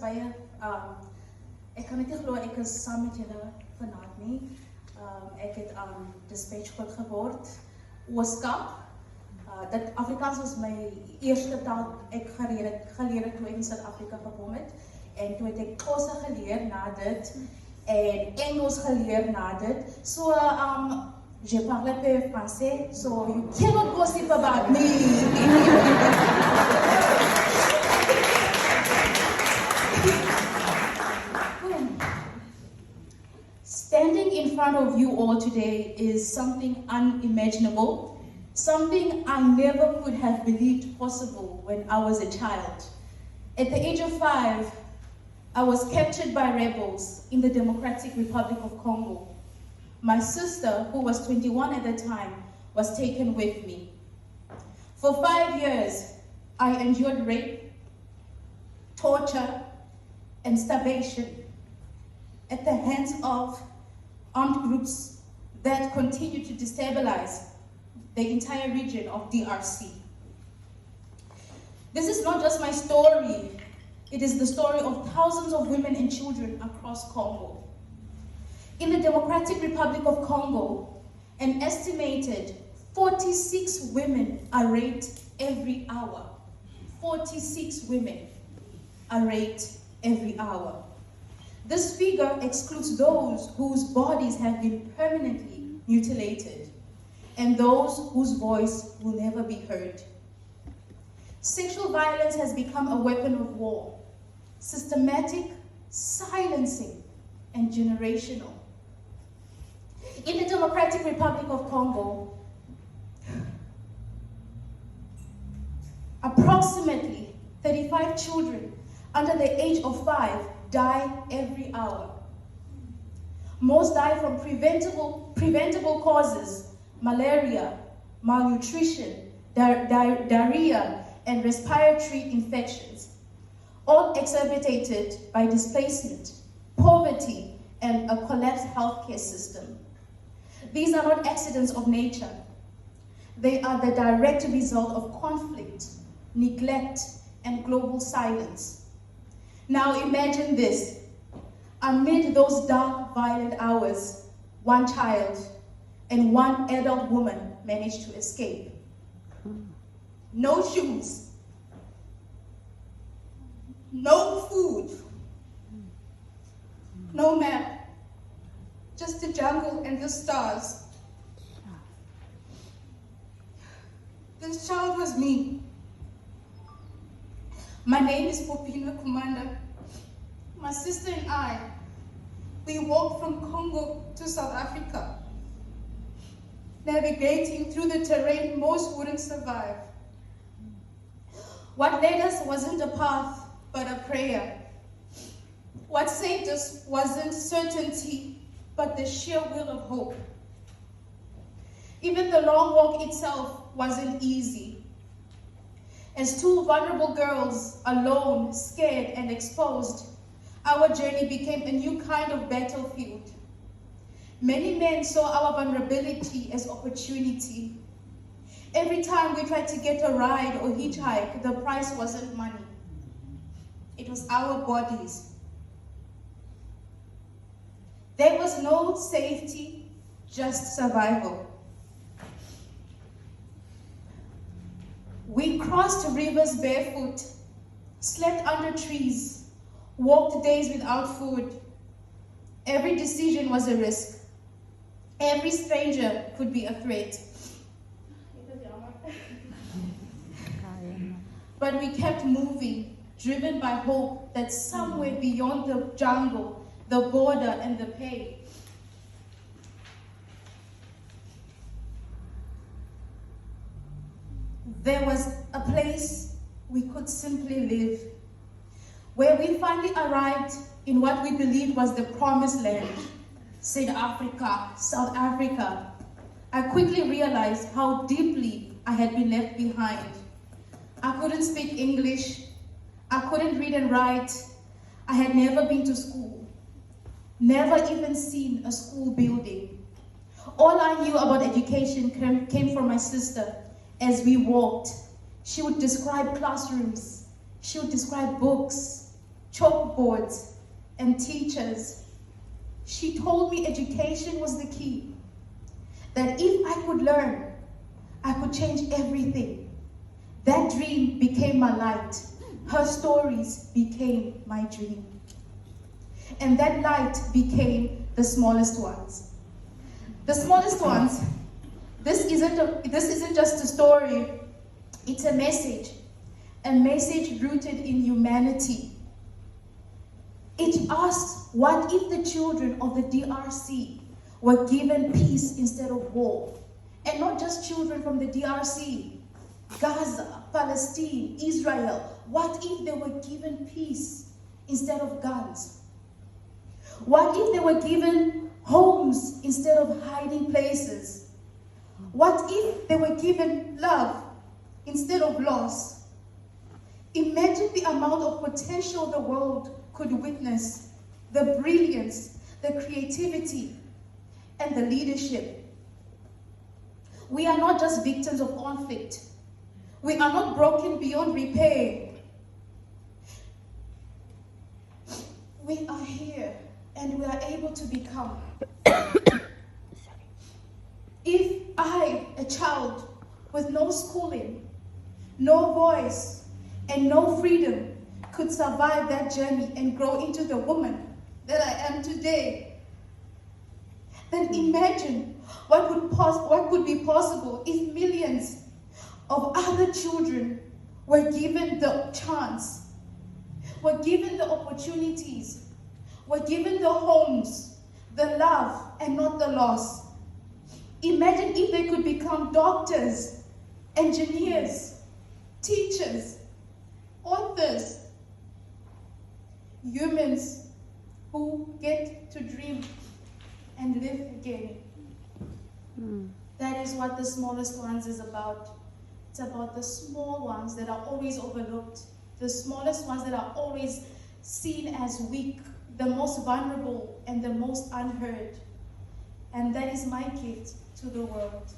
baie ek kan net nie glo ek is saam met julle vanaand nie. Ek het dispatch groot geword, Ooskap. Dat Afrikaans was my eerste taal ek geleer het toe ek in Suid-Afrika gekom het. En toe het ek Xhosa geleer na dit en Engels geleer na dit. So je parle peu français, so you cannot gossip about me. Standing in front of you all today is something unimaginable, something I never could have believed possible when I was a child. At the age of 5, I was captured by rebels in the Democratic Republic of Congo. My sister, who was 21 at the time, was taken with me. For 5 years, I endured rape, torture, and starvation at the hands of armed groups that continue to destabilize the entire region of DRC. This is not just my story, it is the story of thousands of women and children across Congo. In the Democratic Republic of Congo, an estimated 46 women are raped every hour. 46 women are raped every hour. This figure excludes those whose bodies have been permanently mutilated and those whose voice will never be heard. Sexual violence has become a weapon of war, systematic, silencing, and generational. In the Democratic Republic of Congo, approximately 35 children under the age of 5 die every hour. Most die from preventable causes: malaria, malnutrition, diarrhea, and respiratory infections, all exacerbated by displacement, poverty, and a collapsed healthcare system. These are not accidents of nature. They are the direct result of conflict, neglect, and global silence. Now imagine this. Amid those dark, violent hours, one child and one adult woman managed to escape. No shoes, no food, no map, just the jungle and the stars. This child was me. My name is Popina Kumanda. My sister and I, we walked from Congo to South Africa, navigating through the terrain most wouldn't survive. What led us wasn't a path, but a prayer. What saved us wasn't certainty, but the sheer will of hope. Even the long walk itself wasn't easy. As two vulnerable girls, alone, scared, and exposed, our journey became a new kind of battlefield. Many men saw our vulnerability as opportunity. Every time we tried to get a ride or hitchhike, the price wasn't money. It was our bodies. There was no safety, just survival. We crossed rivers barefoot, slept under trees, walked days without food. Every decision was a risk. Every stranger could be a threat. But we kept moving, driven by hope that somewhere beyond the jungle, the border, and the pain, there was a place we could simply live, where we finally arrived in what we believed was the promised land, South Africa. I quickly realized how deeply I had been left behind. I couldn't speak English, I couldn't read and write, I had never been to school, never even seen a school building. All I knew about education came from my sister. As we walked, she would describe classrooms, she would describe books, chalkboards, and teachers. She told me education was the key. That if I could learn, I could change everything. That dream became my light. Her stories became my dream. And that light became the smallest ones. The smallest ones, this isn't just a story, it's a message rooted in humanity. It asks, what if the children of the DRC were given peace instead of war? And not just children from the DRC, Gaza, Palestine, Israel. What if they were given peace instead of guns? What if they were given homes instead of hiding places? What if they were given love instead of loss? Imagine the amount of potential the world could witness, the brilliance, the creativity, and the leadership. We are not just victims of conflict. We are not broken beyond repair. We are here and we are able to become. If I, a child with no schooling, no voice, and no freedom, could survive that journey and grow into the woman that I am today, then imagine what could be possible if millions of other children were given the chance, were given the opportunities, were given the homes, the love, and not the loss. Imagine if they could become doctors, engineers, teachers, authors, humans who get to dream and live again. That is what the smallest ones is about. It's about the small ones that are always overlooked, the smallest ones that are always seen as weak, the most vulnerable and the most unheard. And that is my gift to the world.